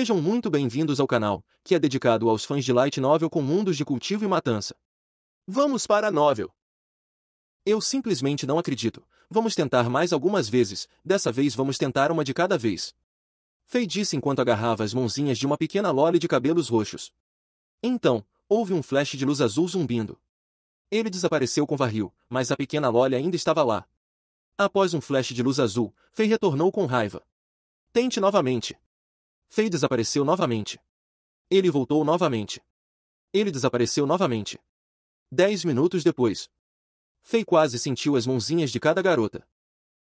Sejam muito bem-vindos ao canal, que é dedicado aos fãs de Light Novel com mundos de cultivo e matança. Vamos para a novel! Eu simplesmente não acredito. Vamos tentar mais algumas vezes, dessa vez vamos tentar uma de cada vez. Fei disse enquanto agarrava as mãozinhas de uma pequena Loli de cabelos roxos. Então, houve um flash de luz azul zumbindo. Ele desapareceu com Varril, mas a pequena Loli ainda estava lá. Após um flash de luz azul, Fei retornou com raiva. Tente novamente. Fei desapareceu novamente. Ele voltou novamente. Ele desapareceu novamente. 10 minutos depois. Fei quase sentiu as mãozinhas de cada garota.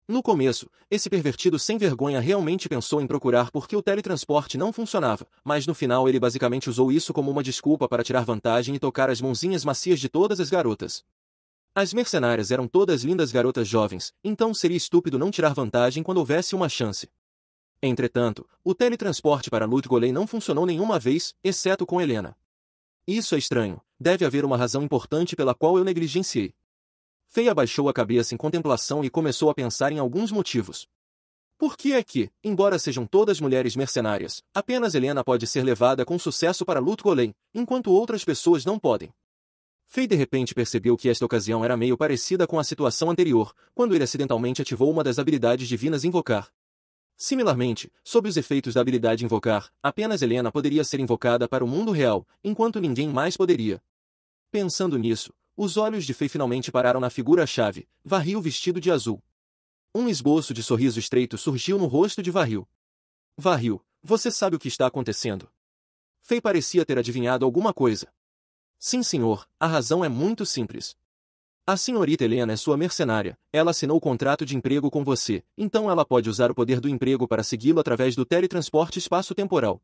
No começo, esse pervertido sem vergonha realmente pensou em procurar porque o teletransporte não funcionava, mas no final ele basicamente usou isso como uma desculpa para tirar vantagem e tocar as mãozinhas macias de todas as garotas. As mercenárias eram todas lindas garotas jovens, então seria estúpido não tirar vantagem quando houvesse uma chance. Entretanto, o teletransporte para Lut Gholein não funcionou nenhuma vez, exceto com Helena. Isso é estranho, deve haver uma razão importante pela qual eu negligenciei. Fei abaixou a cabeça em contemplação e começou a pensar em alguns motivos. Por que é que, embora sejam todas mulheres mercenárias, apenas Helena pode ser levada com sucesso para Lut Gholein, enquanto outras pessoas não podem? Fei de repente percebeu que esta ocasião era meio parecida com a situação anterior, quando ele acidentalmente ativou uma das habilidades divinas Invocar. Similarmente, sob os efeitos da habilidade Invocar, apenas Helena poderia ser invocada para o mundo real, enquanto ninguém mais poderia. Pensando nisso, os olhos de Fei finalmente pararam na figura-chave, Varril vestido de azul. Um esboço de sorriso estreito surgiu no rosto de Varril. Varril, você sabe o que está acontecendo? Fei parecia ter adivinhado alguma coisa. Sim, senhor, a razão é muito simples. A senhorita Helena é sua mercenária, ela assinou o contrato de emprego com você, então ela pode usar o poder do emprego para segui-lo através do teletransporte espaço-temporal.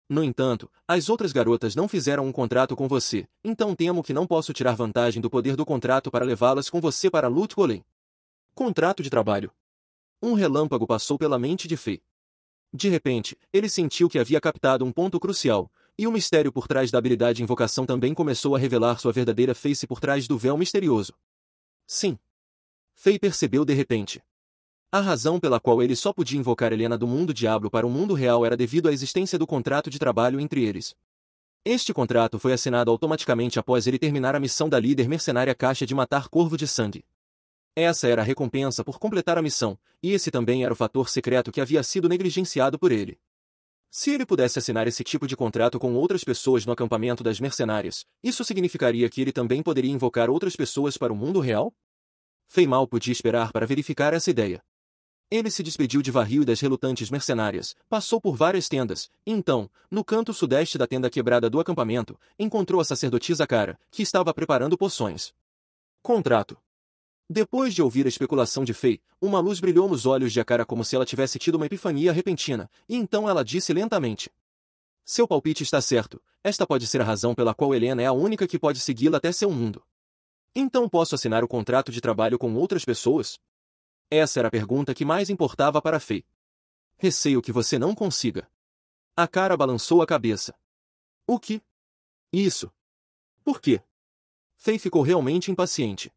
No entanto, as outras garotas não fizeram um contrato com você, então temo que não posso tirar vantagem do poder do contrato para levá-las com você para Lut Gholein. Contrato de trabalho. Um relâmpago passou pela mente de Fei. De repente, ele sentiu que havia captado um ponto crucial, e o mistério por trás da habilidade de invocação também começou a revelar sua verdadeira face por trás do véu misterioso. Sim. Fei percebeu de repente. A razão pela qual ele só podia invocar Helena do mundo Diablo para o mundo real era devido à existência do contrato de trabalho entre eles. Este contrato foi assinado automaticamente após ele terminar a missão da líder mercenária Caixa de matar Corvo de Sangue. Essa era a recompensa por completar a missão, e esse também era o fator secreto que havia sido negligenciado por ele. Se ele pudesse assinar esse tipo de contrato com outras pessoas no acampamento das mercenárias, isso significaria que ele também poderia invocar outras pessoas para o mundo real? Fei mal podia esperar para verificar essa ideia. Ele se despediu de Varril e das relutantes mercenárias, passou por várias tendas, e então, no canto sudeste da tenda quebrada do acampamento, encontrou a sacerdotisa Cara, que estava preparando poções. Contrato. Depois de ouvir a especulação de Fei, uma luz brilhou nos olhos de Akara como se ela tivesse tido uma epifania repentina, e então ela disse lentamente. Seu palpite está certo, esta pode ser a razão pela qual Helena é a única que pode segui-la até seu mundo. Então posso assinar o contrato de trabalho com outras pessoas? Essa era a pergunta que mais importava para Fei. Receio que você não consiga. Akara balançou a cabeça. O que? Isso. Por quê? Fei ficou realmente impaciente.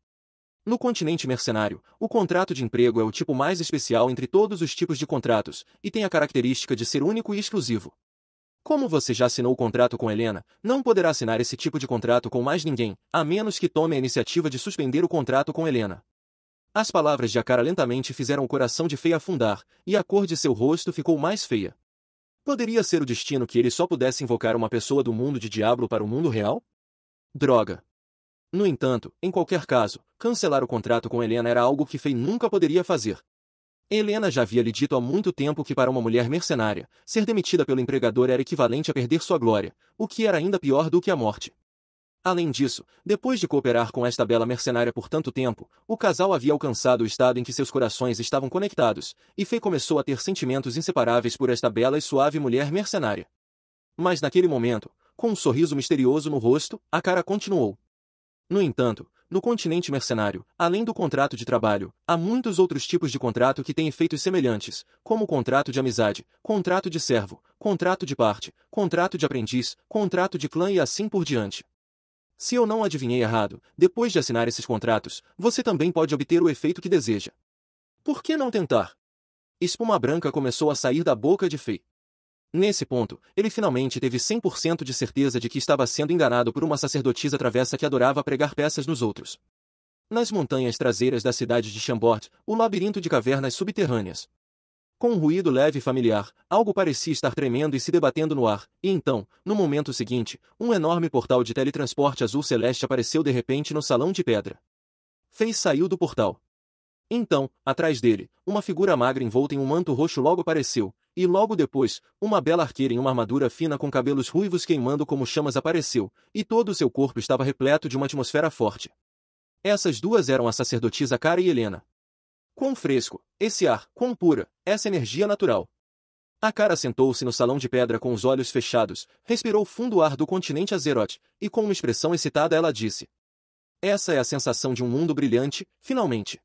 No continente mercenário, o contrato de emprego é o tipo mais especial entre todos os tipos de contratos, e tem a característica de ser único e exclusivo. Como você já assinou o contrato com Helena, não poderá assinar esse tipo de contrato com mais ninguém, a menos que tome a iniciativa de suspender o contrato com Helena. As palavras de Akara lentamente fizeram o coração de Fei afundar, e a cor de seu rosto ficou mais feia. Poderia ser o destino que ele só pudesse invocar uma pessoa do mundo de Diablo para o mundo real? Droga! No entanto, em qualquer caso, cancelar o contrato com Helena era algo que Fei nunca poderia fazer. Helena já havia lhe dito há muito tempo que para uma mulher mercenária, ser demitida pelo empregador era equivalente a perder sua glória, o que era ainda pior do que a morte. Além disso, depois de cooperar com esta bela mercenária por tanto tempo, o casal havia alcançado o estado em que seus corações estavam conectados, e Fei começou a ter sentimentos inseparáveis por esta bela e suave mulher mercenária. Mas naquele momento, com um sorriso misterioso no rosto, Akara continuou. No entanto, no continente mercenário, além do contrato de trabalho, há muitos outros tipos de contrato que têm efeitos semelhantes, como contrato de amizade, contrato de servo, contrato de parte, contrato de aprendiz, contrato de clã e assim por diante. Se eu não adivinhei errado, depois de assinar esses contratos, você também pode obter o efeito que deseja. Por que não tentar? Espuma branca começou a sair da boca de Fei. Nesse ponto, ele finalmente teve 100% de certeza de que estava sendo enganado por uma sacerdotisa travessa que adorava pregar peças nos outros. Nas montanhas traseiras da cidade de Chambord, o labirinto de cavernas subterrâneas. Com um ruído leve e familiar, algo parecia estar tremendo e se debatendo no ar, e então, no momento seguinte, um enorme portal de teletransporte azul celeste apareceu de repente no salão de pedra. Fez saiu do portal. Então, atrás dele, uma figura magra envolta em um manto roxo logo apareceu, e logo depois, uma bela arqueira em uma armadura fina com cabelos ruivos queimando como chamas apareceu, e todo o seu corpo estava repleto de uma atmosfera forte. Essas duas eram a sacerdotisa Cara e Helena. Quão fresco, esse ar, quão pura, essa energia natural. A Cara sentou-se no salão de pedra com os olhos fechados, respirou fundo o ar do continente Azeroth, e com uma expressão excitada ela disse: essa é a sensação de um mundo brilhante, finalmente.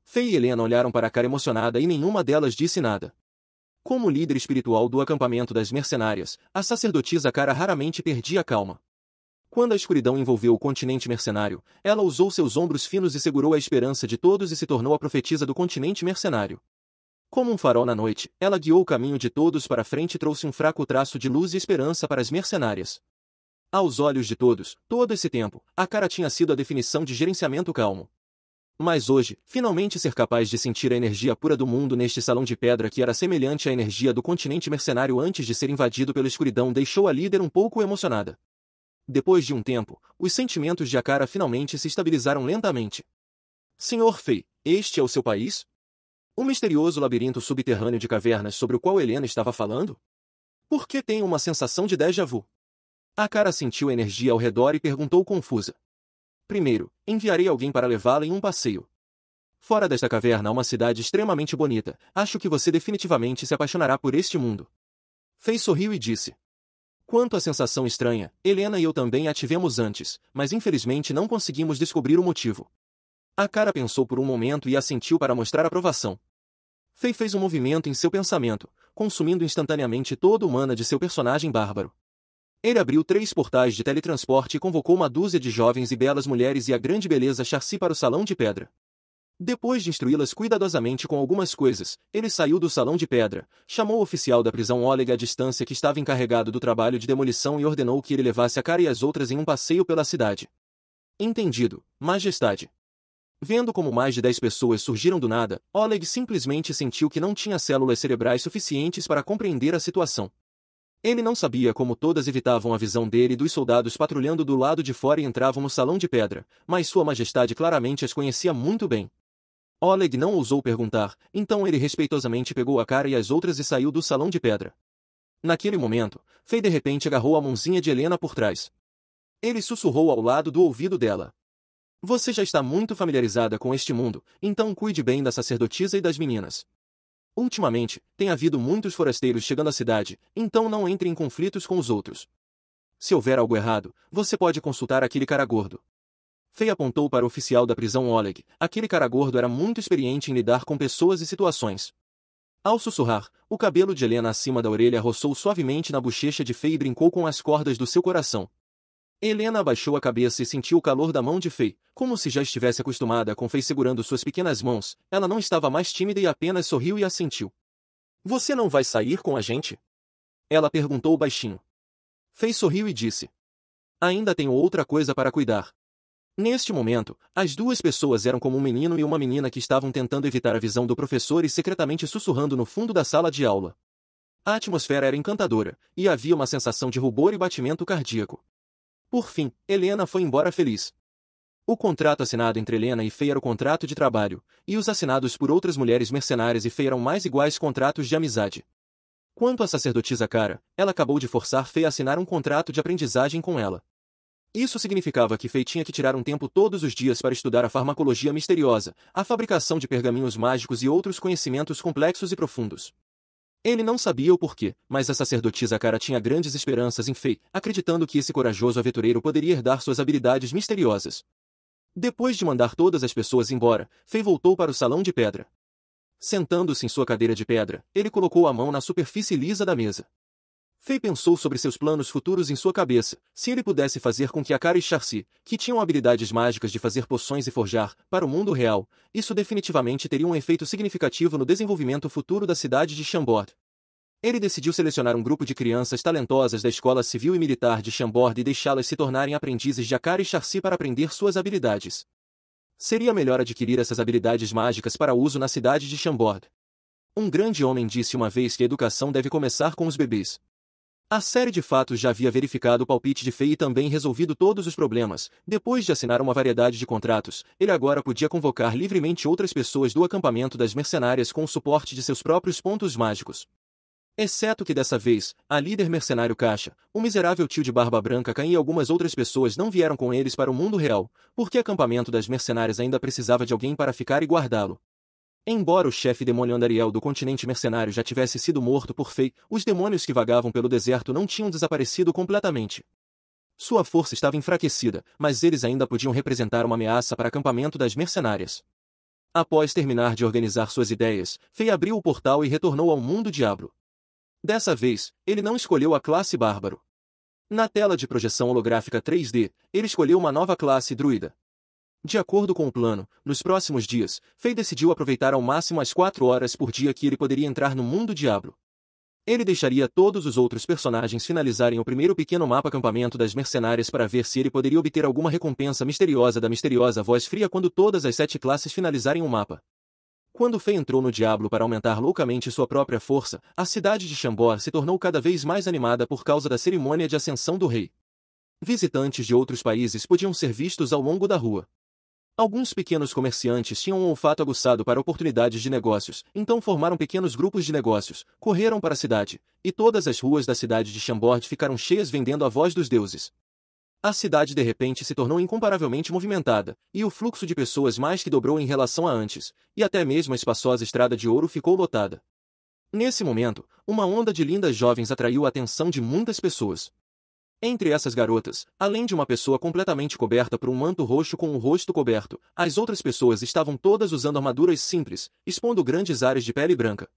Fei e Helena olharam para a Cara emocionada e nenhuma delas disse nada. Como líder espiritual do acampamento das mercenárias, a sacerdotisa Cara raramente perdia a calma. Quando a escuridão envolveu o continente mercenário, ela usou seus ombros finos e segurou a esperança de todos e se tornou a profetisa do continente mercenário. Como um farol na noite, ela guiou o caminho de todos para frente e trouxe um fraco traço de luz e esperança para as mercenárias. Aos olhos de todos, todo esse tempo, a Cara tinha sido a definição de gerenciamento calmo. Mas hoje, finalmente ser capaz de sentir a energia pura do mundo neste salão de pedra que era semelhante à energia do continente mercenário antes de ser invadido pela escuridão deixou a líder um pouco emocionada. Depois de um tempo, os sentimentos de Akara finalmente se estabilizaram lentamente. Senhor Fei, este é o seu país? O misterioso labirinto subterrâneo de cavernas sobre o qual Helena estava falando? Por que tenho uma sensação de déjà vu? Akara sentiu a energia ao redor e perguntou confusa. Primeiro, enviarei alguém para levá-la em um passeio. Fora desta caverna há uma cidade extremamente bonita, acho que você definitivamente se apaixonará por este mundo. Fei sorriu e disse. Quanto à sensação estranha, Helena e eu também a tivemos antes, mas infelizmente não conseguimos descobrir o motivo. Akara pensou por um momento e assentiu para mostrar aprovação. Fei fez um movimento em seu pensamento, consumindo instantaneamente toda o mana de seu personagem bárbaro. Ele abriu 3 portais de teletransporte e convocou uma dúzia de jovens e belas mulheres e a grande beleza Charcy para o salão de pedra. Depois de instruí-las cuidadosamente com algumas coisas, ele saiu do salão de pedra, chamou o oficial da prisão Oleg à distância que estava encarregado do trabalho de demolição e ordenou que ele levasse a Cara e as outras em um passeio pela cidade. Entendido, Majestade. Vendo como mais de 10 pessoas surgiram do nada, Oleg simplesmente sentiu que não tinha células cerebrais suficientes para compreender a situação. Ele não sabia como todas evitavam a visão dele e dos soldados patrulhando do lado de fora e entravam no salão de pedra, mas Sua Majestade claramente as conhecia muito bem. Oleg não ousou perguntar, então ele respeitosamente pegou a Cara e as outras e saiu do salão de pedra. Naquele momento, Fei de repente agarrou a mãozinha de Helena por trás. Ele sussurrou ao lado do ouvido dela. Você já está muito familiarizada com este mundo, então cuide bem da sacerdotisa e das meninas. Ultimamente, tem havido muitos forasteiros chegando à cidade, então não entre em conflitos com os outros. Se houver algo errado, você pode consultar aquele cara gordo. Fei apontou para o oficial da prisão Oleg. Aquele cara gordo era muito experiente em lidar com pessoas e situações. Ao sussurrar, o cabelo de Helena acima da orelha roçou suavemente na bochecha de Fei e brincou com as cordas do seu coração. Helena abaixou a cabeça e sentiu o calor da mão de Fei, como se já estivesse acostumada com Fei segurando suas pequenas mãos. Ela não estava mais tímida e apenas sorriu e assentiu. Você não vai sair com a gente? Ela perguntou baixinho. Fei sorriu e disse. Ainda tenho outra coisa para cuidar. Neste momento, as duas pessoas eram como um menino e uma menina que estavam tentando evitar a visão do professor e secretamente sussurrando no fundo da sala de aula. A atmosfera era encantadora, e havia uma sensação de rubor e batimento cardíaco. Por fim, Helena foi embora feliz. O contrato assinado entre Helena e Fei era o contrato de trabalho, e os assinados por outras mulheres mercenárias e Fei eram mais iguais contratos de amizade. Quanto à sacerdotisa Cara, ela acabou de forçar Fei a assinar um contrato de aprendizagem com ela. Isso significava que Fei tinha que tirar um tempo todos os dias para estudar a farmacologia misteriosa, a fabricação de pergaminhos mágicos e outros conhecimentos complexos e profundos. Ele não sabia o porquê, mas a sacerdotisa Cara tinha grandes esperanças em Fei, acreditando que esse corajoso aventureiro poderia herdar suas habilidades misteriosas. Depois de mandar todas as pessoas embora, Fei voltou para o salão de pedra. Sentando-se em sua cadeira de pedra, ele colocou a mão na superfície lisa da mesa. Fei pensou sobre seus planos futuros em sua cabeça, se ele pudesse fazer com que a Cara e Charcy, que tinham habilidades mágicas de fazer poções e forjar, para o mundo real, isso definitivamente teria um efeito significativo no desenvolvimento futuro da cidade de Chambord. Ele decidiu selecionar um grupo de crianças talentosas da Escola Civil e Militar de Chambord e deixá-las se tornarem aprendizes de Akari e Charcy para aprender suas habilidades. Seria melhor adquirir essas habilidades mágicas para uso na cidade de Chambord. Um grande homem disse uma vez que a educação deve começar com os bebês. A série de fatos já havia verificado o palpite de Fei e também resolvido todos os problemas. Depois de assinar uma variedade de contratos, ele agora podia convocar livremente outras pessoas do acampamento das mercenárias com o suporte de seus próprios pontos mágicos. Exceto que dessa vez, a líder mercenário Caixa, o miserável tio de barba branca Caim e algumas outras pessoas não vieram com eles para o mundo real, porque o acampamento das mercenárias ainda precisava de alguém para ficar e guardá-lo. Embora o chefe demônio Andariel do continente mercenário já tivesse sido morto por Fei, os demônios que vagavam pelo deserto não tinham desaparecido completamente. Sua força estava enfraquecida, mas eles ainda podiam representar uma ameaça para o acampamento das mercenárias. Após terminar de organizar suas ideias, Fei abriu o portal e retornou ao mundo diablo. Dessa vez, ele não escolheu a classe bárbaro. Na tela de projeção holográfica 3D, ele escolheu uma nova classe druida. De acordo com o plano, nos próximos dias, Fei decidiu aproveitar ao máximo as 4 horas por dia que ele poderia entrar no mundo diablo. Ele deixaria todos os outros personagens finalizarem o primeiro pequeno mapa acampamento das mercenárias para ver se ele poderia obter alguma recompensa misteriosa da misteriosa voz fria quando todas as 7 classes finalizarem o mapa. Quando Fei entrou no diablo para aumentar loucamente sua própria força, a cidade de Chambord se tornou cada vez mais animada por causa da cerimônia de ascensão do rei. Visitantes de outros países podiam ser vistos ao longo da rua. Alguns pequenos comerciantes tinham um olfato aguçado para oportunidades de negócios, então formaram pequenos grupos de negócios, correram para a cidade, e todas as ruas da cidade de Chambord ficaram cheias vendendo a voz dos deuses. A cidade de repente se tornou incomparavelmente movimentada, e o fluxo de pessoas mais que dobrou em relação a antes, e até mesmo a espaçosa estrada de ouro ficou lotada. Nesse momento, uma onda de lindas jovens atraiu a atenção de muitas pessoas. Entre essas garotas, além de uma pessoa completamente coberta por um manto roxo com o rosto coberto, as outras pessoas estavam todas usando armaduras simples, expondo grandes áreas de pele branca.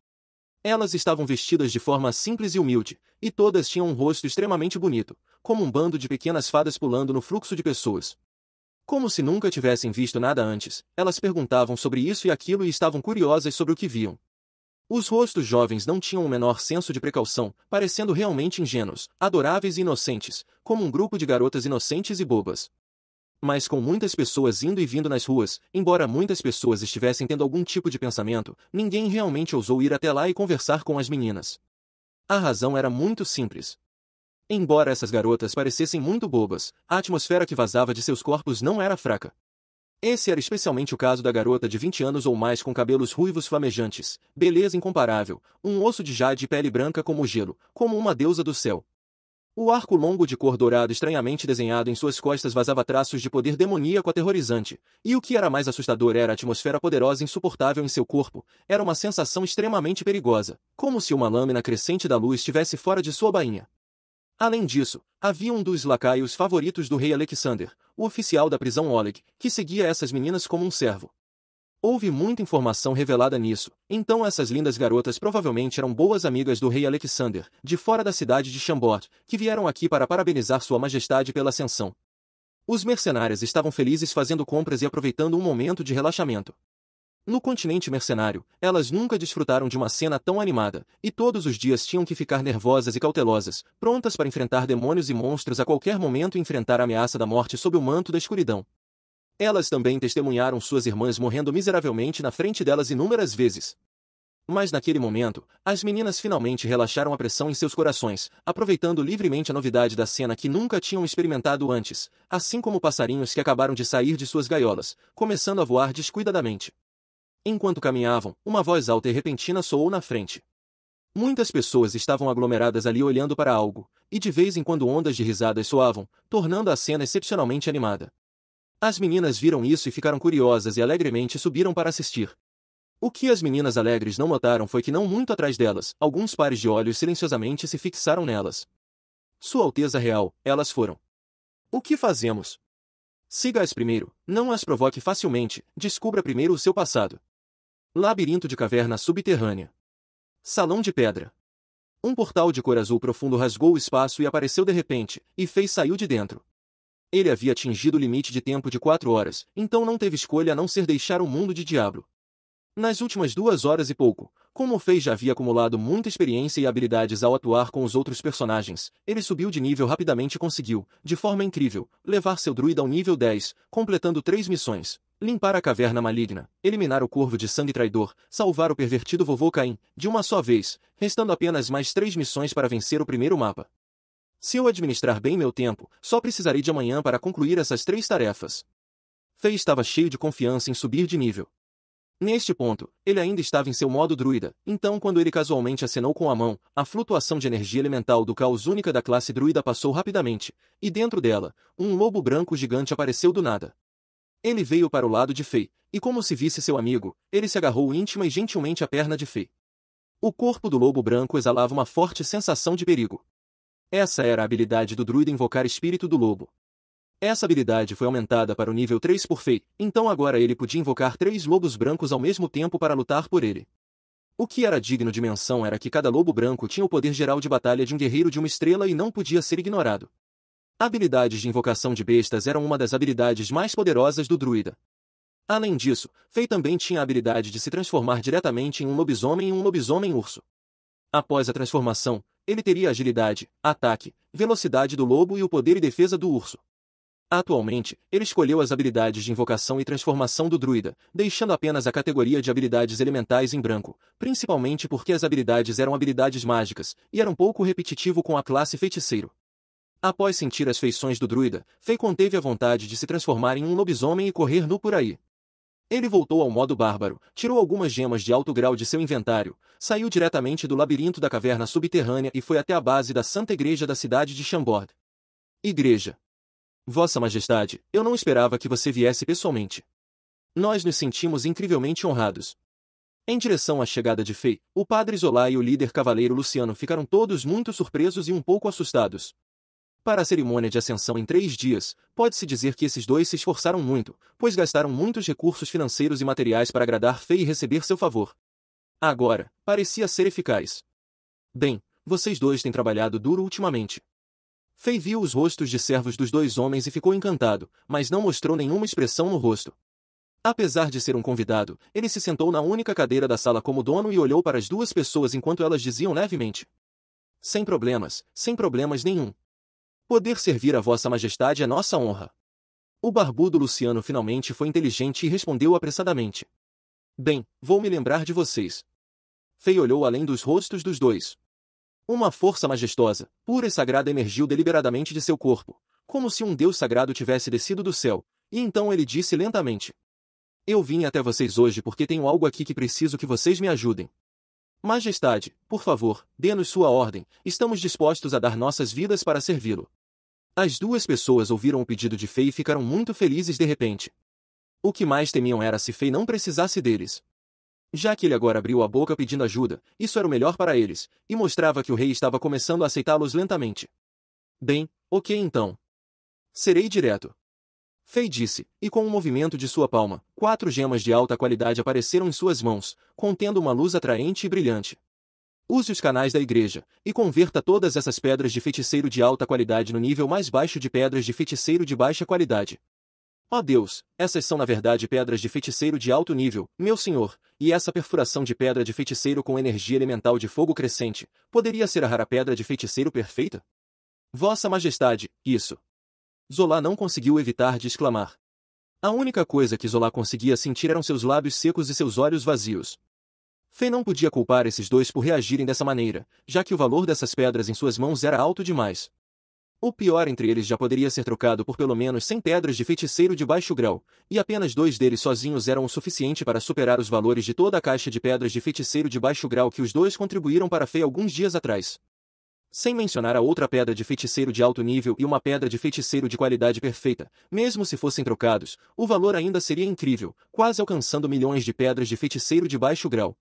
Elas estavam vestidas de forma simples e humilde, e todas tinham um rosto extremamente bonito, como um bando de pequenas fadas pulando no fluxo de pessoas. Como se nunca tivessem visto nada antes, elas perguntavam sobre isso e aquilo e estavam curiosas sobre o que viam. Os rostos jovens não tinham o menor senso de precaução, parecendo realmente ingênuos, adoráveis e inocentes, como um grupo de garotas inocentes e bobas. Mas com muitas pessoas indo e vindo nas ruas, embora muitas pessoas estivessem tendo algum tipo de pensamento, ninguém realmente ousou ir até lá e conversar com as meninas. A razão era muito simples. Embora essas garotas parecessem muito bobas, a atmosfera que vazava de seus corpos não era fraca. Esse era especialmente o caso da garota de 20 anos ou mais com cabelos ruivos flamejantes, beleza incomparável, um osso de jade e pele branca como o gelo, como uma deusa do céu. O arco longo de cor dourado estranhamente desenhado em suas costas vazava traços de poder demoníaco aterrorizante, e o que era mais assustador era a atmosfera poderosa e insuportável em seu corpo, era uma sensação extremamente perigosa, como se uma lâmina crescente da luz estivesse fora de sua bainha. Além disso, havia um dos lacaios favoritos do rei Alexander, o oficial da prisão Oleg, que seguia essas meninas como um servo. Houve muita informação revelada nisso, então essas lindas garotas provavelmente eram boas amigas do rei Alexander, de fora da cidade de Chambord, que vieram aqui para parabenizar sua majestade pela ascensão. Os mercenários estavam felizes fazendo compras e aproveitando um momento de relaxamento. No continente mercenário, elas nunca desfrutaram de uma cena tão animada, e todos os dias tinham que ficar nervosas e cautelosas, prontas para enfrentar demônios e monstros a qualquer momento e enfrentar a ameaça da morte sob o manto da escuridão. Elas também testemunharam suas irmãs morrendo miseravelmente na frente delas inúmeras vezes. Mas naquele momento, as meninas finalmente relaxaram a pressão em seus corações, aproveitando livremente a novidade da cena que nunca tinham experimentado antes, assim como passarinhos que acabaram de sair de suas gaiolas, começando a voar descuidadamente. Enquanto caminhavam, uma voz alta e repentina soou na frente. Muitas pessoas estavam aglomeradas ali olhando para algo, e de vez em quando ondas de risadas soavam, tornando a cena excepcionalmente animada. As meninas viram isso e ficaram curiosas e alegremente subiram para assistir. O que as meninas alegres não notaram foi que não muito atrás delas, alguns pares de olhos silenciosamente se fixaram nelas. Sua Alteza Real, elas foram. O que fazemos? Siga-as primeiro, não as provoque facilmente, descubra primeiro o seu passado. Labirinto de caverna subterrânea. Salão de pedra. Um portal de cor azul profundo rasgou o espaço e apareceu de repente, e Fei saiu de dentro. Ele havia atingido o limite de tempo de 4 horas, então não teve escolha a não ser deixar o mundo de diablo. Nas últimas 2 horas e pouco, Como Fei já havia acumulado muita experiência e habilidades ao atuar com os outros personagens, ele subiu de nível rapidamente e conseguiu, de forma incrível, levar seu druida ao nível 10, completando 3 missões: limpar a caverna maligna, eliminar o corvo de sangue traidor, salvar o pervertido vovô Caim, de uma só vez, restando apenas mais 3 missões para vencer o primeiro mapa. Se eu administrar bem meu tempo, só precisarei de amanhã para concluir essas 3 tarefas. Fei estava cheio de confiança em subir de nível. Neste ponto, ele ainda estava em seu modo druida, então quando ele casualmente acenou com a mão, a flutuação de energia elemental do caos única da classe druida passou rapidamente, e dentro dela, um lobo branco gigante apareceu do nada. Ele veio para o lado de Fei, e como se visse seu amigo, ele se agarrou íntima e gentilmente à perna de Fei. O corpo do lobo branco exalava uma forte sensação de perigo. Essa era a habilidade do druida invocar espírito do lobo. Essa habilidade foi aumentada para o nível 3 por Fei, então agora ele podia invocar 3 lobos brancos ao mesmo tempo para lutar por ele. O que era digno de menção era que cada lobo branco tinha o poder geral de batalha de um guerreiro de uma estrela e não podia ser ignorado. Habilidades de invocação de bestas eram uma das habilidades mais poderosas do druida. Além disso, Fei também tinha a habilidade de se transformar diretamente em um lobisomem e um lobisomem urso. Após a transformação, ele teria a agilidade, ataque, velocidade do lobo e o poder e defesa do urso. Atualmente, ele escolheu as habilidades de invocação e transformação do druida, deixando apenas a categoria de habilidades elementais em branco, principalmente porque as habilidades eram habilidades mágicas, e era um pouco repetitivo com a classe feiticeiro. Após sentir as feições do druida, Fei conteve a vontade de se transformar em um lobisomem e correr nu por aí. Ele voltou ao modo bárbaro, tirou algumas gemas de alto grau de seu inventário, saiu diretamente do labirinto da caverna subterrânea e foi até a base da Santa Igreja da cidade de Chambord. Igreja. Vossa Majestade, eu não esperava que você viesse pessoalmente. Nós nos sentimos incrivelmente honrados. Em direção à chegada de Fei, o padre Zola e o líder cavaleiro Luciano ficaram todos muito surpresos e um pouco assustados. Para a cerimônia de ascensão em 3 dias, pode-se dizer que esses dois se esforçaram muito, pois gastaram muitos recursos financeiros e materiais para agradar Fei e receber seu favor. Agora, parecia ser eficaz. Bem, vocês dois têm trabalhado duro ultimamente. Fei viu os rostos de servos dos 2 homens e ficou encantado, mas não mostrou nenhuma expressão no rosto. Apesar de ser um convidado, ele se sentou na única cadeira da sala como dono e olhou para as 2 pessoas enquanto elas diziam levemente: sem problemas nenhum. Poder servir a Vossa Majestade é nossa honra. O barbudo Luciano finalmente foi inteligente e respondeu apressadamente: bem, vou me lembrar de vocês. Fei olhou além dos rostos dos 2. Uma força majestosa, pura e sagrada emergiu deliberadamente de seu corpo, como se um deus sagrado tivesse descido do céu, e então ele disse lentamente: eu vim até vocês hoje porque tenho algo aqui que preciso que vocês me ajudem. Majestade, por favor, dê-nos sua ordem, estamos dispostos a dar nossas vidas para servi-lo. As 2 pessoas ouviram o pedido de Fei e ficaram muito felizes de repente. O que mais temiam era se Fei não precisasse deles. Já que ele agora abriu a boca pedindo ajuda, isso era o melhor para eles, e mostrava que o rei estava começando a aceitá-los lentamente. Bem, ok então. Serei direto. Fei disse, e com um movimento de sua palma, 4 gemas de alta qualidade apareceram em suas mãos, contendo uma luz atraente e brilhante. Use os canais da igreja, e converta todas essas pedras de feiticeiro de alta qualidade no nível mais baixo de pedras de feiticeiro de baixa qualidade. Ó Deus, essas são na verdade pedras de feiticeiro de alto nível, meu senhor, e essa perfuração de pedra de feiticeiro com energia elemental de fogo crescente, poderia ser a rara pedra de feiticeiro perfeita? Vossa Majestade, isso. Zola não conseguiu evitar de exclamar. A única coisa que Zola conseguia sentir eram seus lábios secos e seus olhos vazios. Fei não podia culpar esses 2 por reagirem dessa maneira, já que o valor dessas pedras em suas mãos era alto demais. O pior entre eles já poderia ser trocado por pelo menos 100 pedras de feiticeiro de baixo grau, e apenas 2 deles sozinhos eram o suficiente para superar os valores de toda a caixa de pedras de feiticeiro de baixo grau que os 2 contribuíram para Fei alguns dias atrás. Sem mencionar a outra pedra de feiticeiro de alto nível e uma pedra de feiticeiro de qualidade perfeita, mesmo se fossem trocados, o valor ainda seria incrível, quase alcançando milhões de pedras de feiticeiro de baixo grau.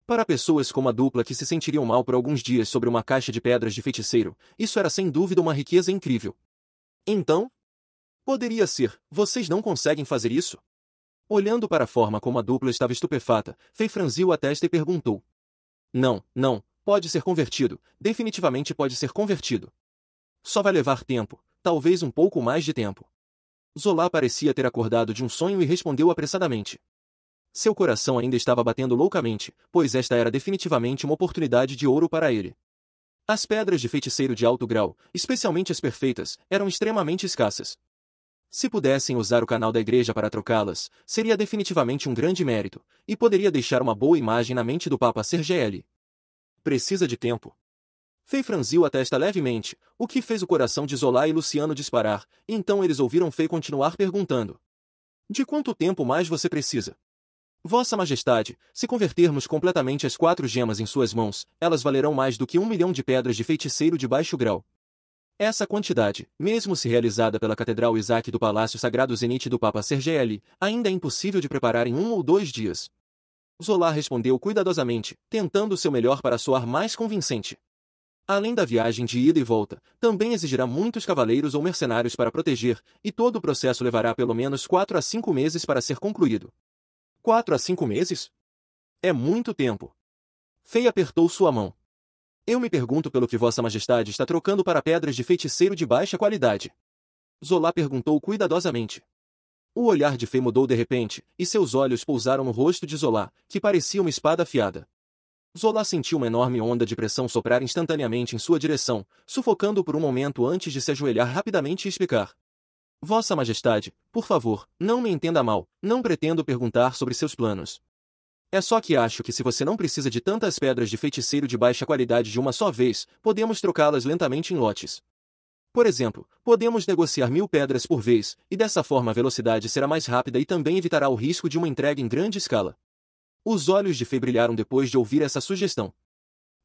Para pessoas como a dupla que se sentiriam mal por alguns dias sobre uma caixa de pedras de feiticeiro, isso era sem dúvida uma riqueza incrível. Então? Poderia ser, vocês não conseguem fazer isso? Olhando para a forma como a dupla estava estupefata, Fei franziu a testa e perguntou. Não, pode ser convertido, definitivamente pode ser convertido. Só vai levar tempo, talvez um pouco mais de tempo. Zola parecia ter acordado de um sonho e respondeu apressadamente. Seu coração ainda estava batendo loucamente, pois esta era definitivamente uma oportunidade de ouro para ele. As pedras de feiticeiro de alto grau, especialmente as perfeitas, eram extremamente escassas. Se pudessem usar o canal da igreja para trocá-las, seria definitivamente um grande mérito, e poderia deixar uma boa imagem na mente do Papa Sergieli. Precisa de tempo. Fei franziu a testa levemente, o que fez o coração de Zola e Luciano disparar, e então eles ouviram Fei continuar perguntando. De quanto tempo mais você precisa? Vossa Majestade, se convertermos completamente as 4 gemas em suas mãos, elas valerão mais do que 1 milhão de pedras de feiticeiro de baixo grau. Essa quantidade, mesmo se realizada pela Catedral Isaac do Palácio Sagrado Zenite do Papa Sergieli, ainda é impossível de preparar em 1 ou 2 dias. Zola respondeu cuidadosamente, tentando seu melhor para soar mais convincente. Além da viagem de ida e volta, também exigirá muitos cavaleiros ou mercenários para proteger, e todo o processo levará pelo menos 4 a 5 meses para ser concluído. 4 a 5 meses? É muito tempo. Fei apertou sua mão. Eu me pergunto pelo que Vossa Majestade está trocando para pedras de feiticeiro de baixa qualidade. Zola perguntou cuidadosamente. O olhar de Fei mudou de repente, e seus olhos pousaram no rosto de Zola, que parecia uma espada afiada. Zola sentiu uma enorme onda de pressão soprar instantaneamente em sua direção, sufocando por um momento antes de se ajoelhar rapidamente e explicar. Vossa Majestade, por favor, não me entenda mal, não pretendo perguntar sobre seus planos. É só que acho que se você não precisa de tantas pedras de feiticeiro de baixa qualidade de uma só vez, podemos trocá-las lentamente em lotes. Por exemplo, podemos negociar 1000 pedras por vez, e dessa forma a velocidade será mais rápida e também evitará o risco de uma entrega em grande escala. Os olhos de Fei brilharam depois de ouvir essa sugestão.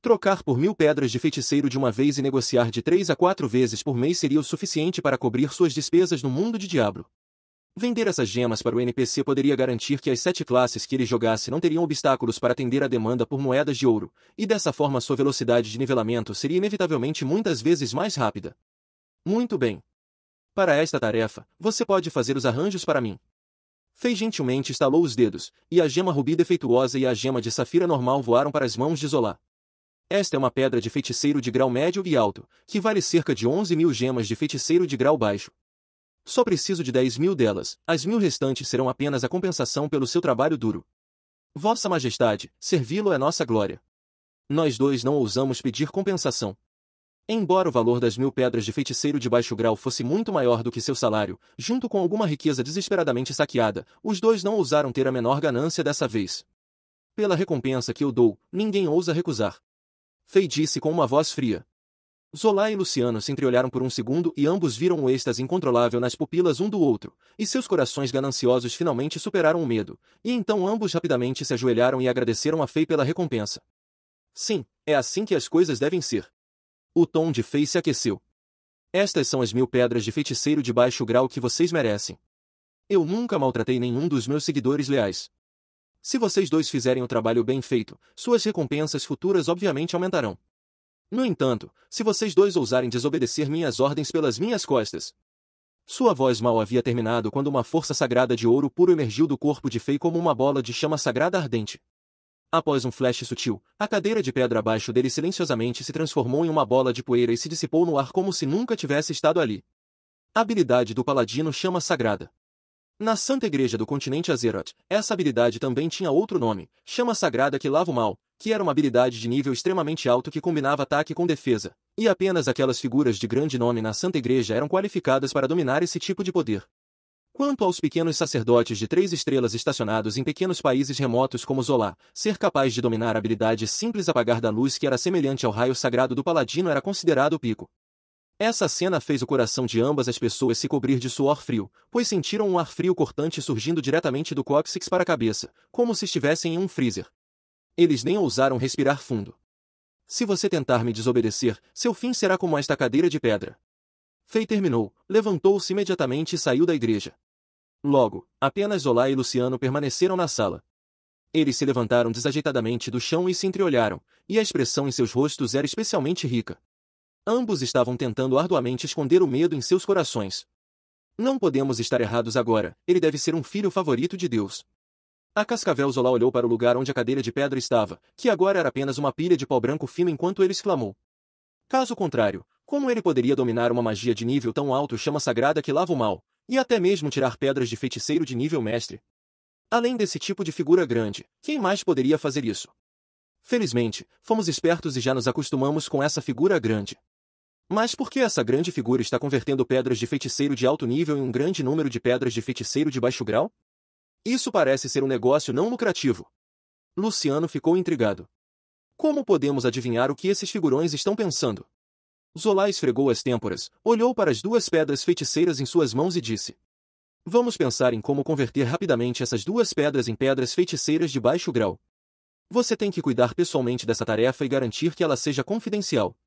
Trocar por 1000 pedras de feiticeiro de uma vez e negociar de 3 a 4 vezes por mês seria o suficiente para cobrir suas despesas no mundo de Diablo. Vender essas gemas para o NPC poderia garantir que as 7 classes que ele jogasse não teriam obstáculos para atender a demanda por moedas de ouro, e dessa forma sua velocidade de nivelamento seria inevitavelmente muitas vezes mais rápida. Muito bem. Para esta tarefa, você pode fazer os arranjos para mim. Fei gentilmente estalou os dedos, e a gema rubi defeituosa e a gema de safira normal voaram para as mãos de Zola. Esta é uma pedra de feiticeiro de grau médio e alto, que vale cerca de 11.000 gemas de feiticeiro de grau baixo. Só preciso de 10.000 delas, as 1000 restantes serão apenas a compensação pelo seu trabalho duro. Vossa Majestade, servi-lo é nossa glória. Nós dois não ousamos pedir compensação. Embora o valor das 1000 pedras de feiticeiro de baixo grau fosse muito maior do que seu salário, junto com alguma riqueza desesperadamente saqueada, os dois não ousaram ter a menor ganância dessa vez. Pela recompensa que eu dou, ninguém ousa recusar. Fei disse com uma voz fria. Zola e Luciano se entreolharam por um segundo e ambos viram o êxtase incontrolável nas pupilas um do outro, e seus corações gananciosos finalmente superaram o medo, e então ambos rapidamente se ajoelharam e agradeceram a Fei pela recompensa. Sim, é assim que as coisas devem ser. O tom de Fei se aqueceu. Estas são as 1000 pedras de feiticeiro de baixo grau que vocês merecem. Eu nunca maltratei nenhum dos meus seguidores leais. Se vocês dois fizerem o trabalho bem feito, suas recompensas futuras obviamente aumentarão. No entanto, se vocês dois ousarem desobedecer minhas ordens pelas minhas costas... Sua voz mal havia terminado quando uma força sagrada de ouro puro emergiu do corpo de Fei como uma bola de chama sagrada ardente. Após um flash sutil, a cadeira de pedra abaixo dele silenciosamente se transformou em uma bola de poeira e se dissipou no ar como se nunca tivesse estado ali. Habilidade do Paladino Chama Sagrada. Na Santa Igreja do Continente Azeroth, essa habilidade também tinha outro nome, Chama Sagrada que Lava o Mal, que era uma habilidade de nível extremamente alto que combinava ataque com defesa, e apenas aquelas figuras de grande nome na Santa Igreja eram qualificadas para dominar esse tipo de poder. Quanto aos pequenos sacerdotes de 3 estrelas estacionados em pequenos países remotos como Zola, ser capaz de dominar a habilidade simples apagar da luz que era semelhante ao raio sagrado do paladino era considerado o pico. Essa cena fez o coração de ambas as pessoas se cobrir de suor frio, pois sentiram um ar frio cortante surgindo diretamente do cóccix para a cabeça, como se estivessem em um freezer. Eles nem ousaram respirar fundo. Se você tentar me desobedecer, seu fim será como esta cadeira de pedra. Fei terminou, levantou-se imediatamente e saiu da igreja. Logo, apenas Zola e Luciano permaneceram na sala. Eles se levantaram desajeitadamente do chão e se entreolharam, e a expressão em seus rostos era especialmente rica. Ambos estavam tentando arduamente esconder o medo em seus corações. Não podemos estar errados agora, ele deve ser um filho favorito de Deus. A cascavel Zola olhou para o lugar onde a cadeira de pedra estava, que agora era apenas uma pilha de pó branco fino enquanto ele exclamou. Caso contrário, como ele poderia dominar uma magia de nível tão alto chama sagrada que lava o mal, e até mesmo tirar pedras de feiticeiro de nível mestre? Além desse tipo de figura grande, quem mais poderia fazer isso? Felizmente, fomos espertos e já nos acostumamos com essa figura grande. Mas por que essa grande figura está convertendo pedras de feiticeiro de alto nível em um grande número de pedras de feiticeiro de baixo grau? Isso parece ser um negócio não lucrativo. Luciano ficou intrigado. Como podemos adivinhar o que esses figurões estão pensando? Zola esfregou as têmporas, olhou para as duas pedras feiticeiras em suas mãos e disse: Vamos pensar em como converter rapidamente essas duas pedras em pedras feiticeiras de baixo grau. Você tem que cuidar pessoalmente dessa tarefa e garantir que ela seja confidencial.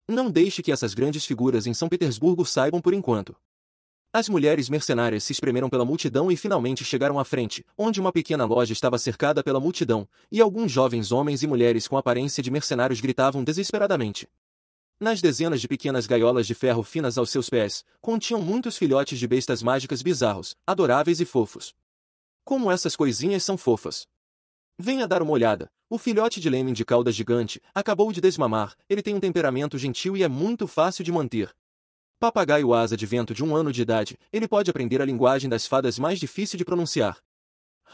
Não deixe que essas grandes figuras em São Petersburgo saibam por enquanto. As mulheres mercenárias se espremeram pela multidão e finalmente chegaram à frente, onde uma pequena loja estava cercada pela multidão, e alguns jovens homens e mulheres com aparência de mercenários gritavam desesperadamente. Nas dezenas de pequenas gaiolas de ferro finas aos seus pés, continham muitos filhotes de bestas mágicas bizarros, adoráveis e fofos. Como essas coisinhas são fofas! Venha dar uma olhada. O filhote de lêmure de cauda gigante acabou de desmamar, ele tem um temperamento gentil e é muito fácil de manter. Papagaio asa de vento de 1 ano de idade, ele pode aprender a linguagem das fadas mais difícil de pronunciar.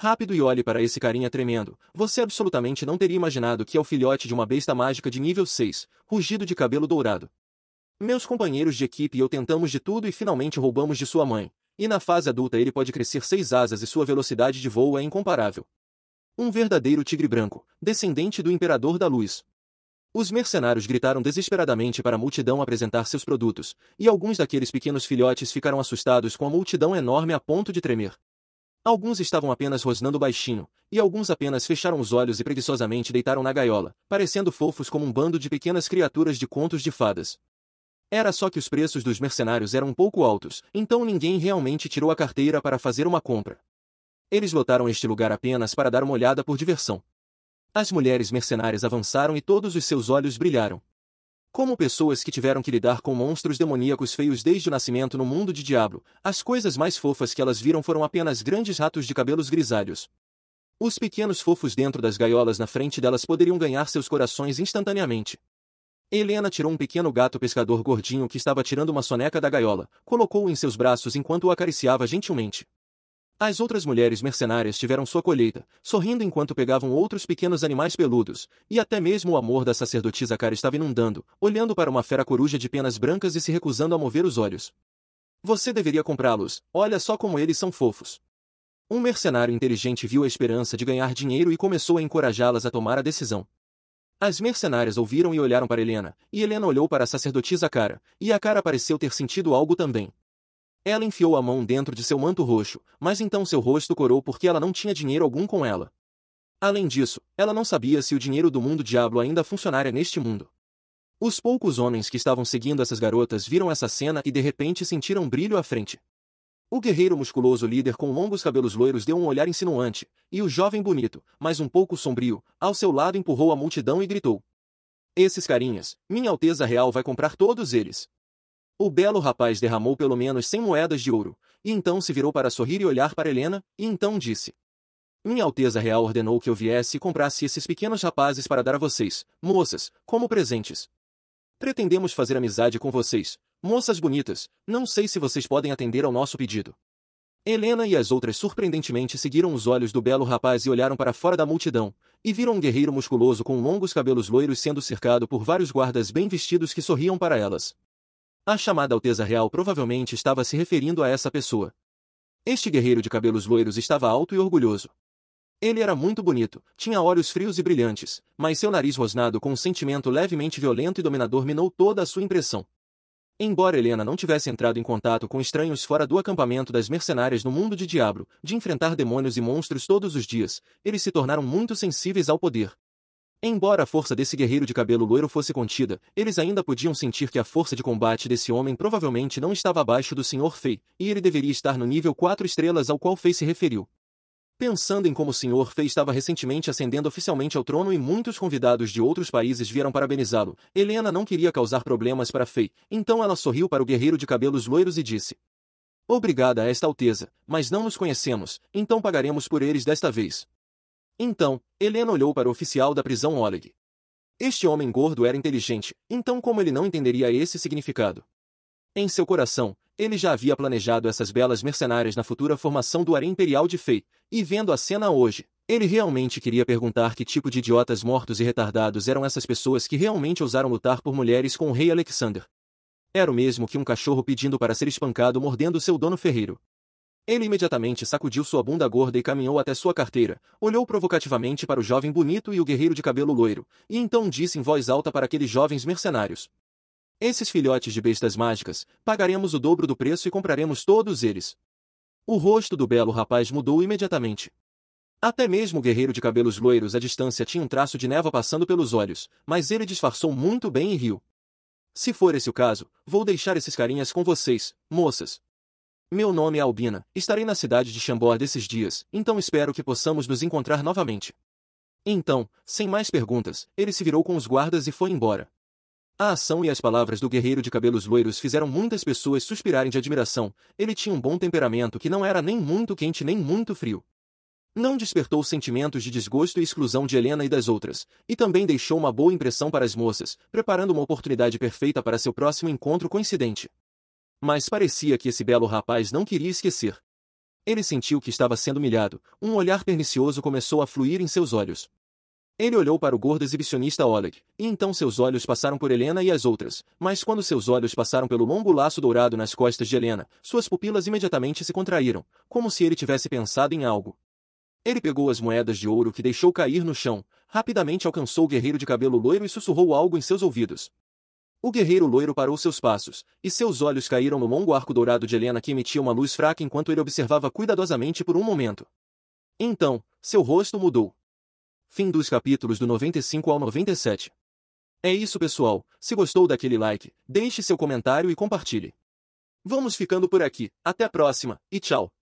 Rápido e olhe para esse carinha tremendo, você absolutamente não teria imaginado que é o filhote de uma besta mágica de nível 6, rugido de cabelo dourado. Meus companheiros de equipe e eu tentamos de tudo e finalmente roubamos de sua mãe, e na fase adulta ele pode crescer 6 asas e sua velocidade de voo é incomparável. Um verdadeiro tigre branco, descendente do Imperador da Luz. Os mercenários gritaram desesperadamente para a multidão apresentar seus produtos, e alguns daqueles pequenos filhotes ficaram assustados com a multidão enorme a ponto de tremer. Alguns estavam apenas rosnando baixinho, e alguns apenas fecharam os olhos e preguiçosamente deitaram na gaiola, parecendo fofos como um bando de pequenas criaturas de contos de fadas. Era só que os preços dos mercenários eram um pouco altos, então ninguém realmente tirou a carteira para fazer uma compra. Eles lotaram este lugar apenas para dar uma olhada por diversão. As mulheres mercenárias avançaram e todos os seus olhos brilharam. Como pessoas que tiveram que lidar com monstros demoníacos feios desde o nascimento no mundo de Diablo, as coisas mais fofas que elas viram foram apenas grandes ratos de cabelos grisalhos. Os pequenos fofos dentro das gaiolas na frente delas poderiam ganhar seus corações instantaneamente. Helena tirou um pequeno gato pescador gordinho que estava tirando uma soneca da gaiola, colocou-o em seus braços enquanto o acariciava gentilmente. As outras mulheres mercenárias tiveram sua colheita, sorrindo enquanto pegavam outros pequenos animais peludos, e até mesmo o amor da sacerdotisa Cara estava inundando, olhando para uma fera coruja de penas brancas e se recusando a mover os olhos. Você deveria comprá-los, olha só como eles são fofos. Um mercenário inteligente viu a esperança de ganhar dinheiro e começou a encorajá-las a tomar a decisão. As mercenárias ouviram e olharam para Helena, e Helena olhou para a sacerdotisa Cara, e a Cara pareceu ter sentido algo também. Ela enfiou a mão dentro de seu manto roxo, mas então seu rosto corou porque ela não tinha dinheiro algum com ela. Além disso, ela não sabia se o dinheiro do mundo Diablo ainda funcionaria neste mundo. Os poucos homens que estavam seguindo essas garotas viram essa cena e de repente sentiram um brilho à frente. O guerreiro musculoso líder com longos cabelos loiros deu um olhar insinuante, e o jovem bonito, mas um pouco sombrio, ao seu lado empurrou a multidão e gritou: Esses carinhas, Minha Alteza Real vai comprar todos eles. O belo rapaz derramou pelo menos 100 moedas de ouro, e então se virou para sorrir e olhar para Helena, e então disse: Minha Alteza Real ordenou que eu viesse e comprasse esses pequenos rapazes para dar a vocês, moças, como presentes. Pretendemos fazer amizade com vocês, moças bonitas, não sei se vocês podem atender ao nosso pedido. Helena e as outras surpreendentemente seguiram os olhos do belo rapaz e olharam para fora da multidão, e viram um guerreiro musculoso com longos cabelos loiros sendo cercado por vários guardas bem vestidos que sorriam para elas. A chamada Alteza Real provavelmente estava se referindo a essa pessoa. Este guerreiro de cabelos loiros estava alto e orgulhoso. Ele era muito bonito, tinha olhos frios e brilhantes, mas seu nariz rosnado com um sentimento levemente violento e dominador minou toda a sua impressão. Embora Helena não tivesse entrado em contato com estranhos fora do acampamento das mercenárias no mundo de Diablo, de enfrentar demônios e monstros todos os dias, eles se tornaram muito sensíveis ao poder. Embora a força desse guerreiro de cabelo loiro fosse contida, eles ainda podiam sentir que a força de combate desse homem provavelmente não estava abaixo do Sr. Fei, e ele deveria estar no nível 4 estrelas ao qual Fei se referiu. Pensando em como o Sr. Fei estava recentemente ascendendo oficialmente ao trono e muitos convidados de outros países vieram parabenizá-lo, Helena não queria causar problemas para Fei, então ela sorriu para o guerreiro de cabelos loiros e disse: Obrigada a esta alteza, mas não nos conhecemos, então pagaremos por eles desta vez. Então, Helena olhou para o oficial da prisão Oleg. Este homem gordo era inteligente, então como ele não entenderia esse significado? Em seu coração, ele já havia planejado essas belas mercenárias na futura formação do Harém Imperial de Fei, e vendo a cena hoje, ele realmente queria perguntar que tipo de idiotas mortos e retardados eram essas pessoas que realmente ousaram lutar por mulheres com o rei Alexander. Era o mesmo que um cachorro pedindo para ser espancado mordendo seu dono ferreiro. Ele imediatamente sacudiu sua bunda gorda e caminhou até sua carteira, olhou provocativamente para o jovem bonito e o guerreiro de cabelo loiro, e então disse em voz alta para aqueles jovens mercenários: esses filhotes de bestas mágicas, pagaremos o dobro do preço e compraremos todos eles. O rosto do belo rapaz mudou imediatamente. Até mesmo o guerreiro de cabelos loiros à distância tinha um traço de névoa passando pelos olhos, mas ele disfarçou muito bem e riu. Se for esse o caso, vou deixar esses carinhas com vocês, moças. Meu nome é Albina, estarei na cidade de Chambord desses dias, então espero que possamos nos encontrar novamente. Então, sem mais perguntas, ele se virou com os guardas e foi embora. A ação e as palavras do guerreiro de cabelos loiros fizeram muitas pessoas suspirarem de admiração. Ele tinha um bom temperamento que não era nem muito quente nem muito frio. Não despertou sentimentos de desgosto e exclusão de Helena e das outras, e também deixou uma boa impressão para as moças, preparando uma oportunidade perfeita para seu próximo encontro coincidente. Mas parecia que esse belo rapaz não queria esquecer. Ele sentiu que estava sendo humilhado, um olhar pernicioso começou a fluir em seus olhos. Ele olhou para o gordo exibicionista Oleg, e então seus olhos passaram por Helena e as outras, mas quando seus olhos passaram pelo longo laço dourado nas costas de Helena, suas pupilas imediatamente se contraíram, como se ele tivesse pensado em algo. Ele pegou as moedas de ouro que deixou cair no chão, rapidamente alcançou o guerreiro de cabelo loiro e sussurrou algo em seus ouvidos. O guerreiro loiro parou seus passos, e seus olhos caíram no longo arco dourado de Helena que emitia uma luz fraca enquanto ele observava cuidadosamente por um momento. Então, seu rosto mudou. Fim dos capítulos do 95 ao 97. É isso, pessoal. Se gostou daquele like, deixe seu comentário e compartilhe. Vamos ficando por aqui. Até a próxima, e tchau.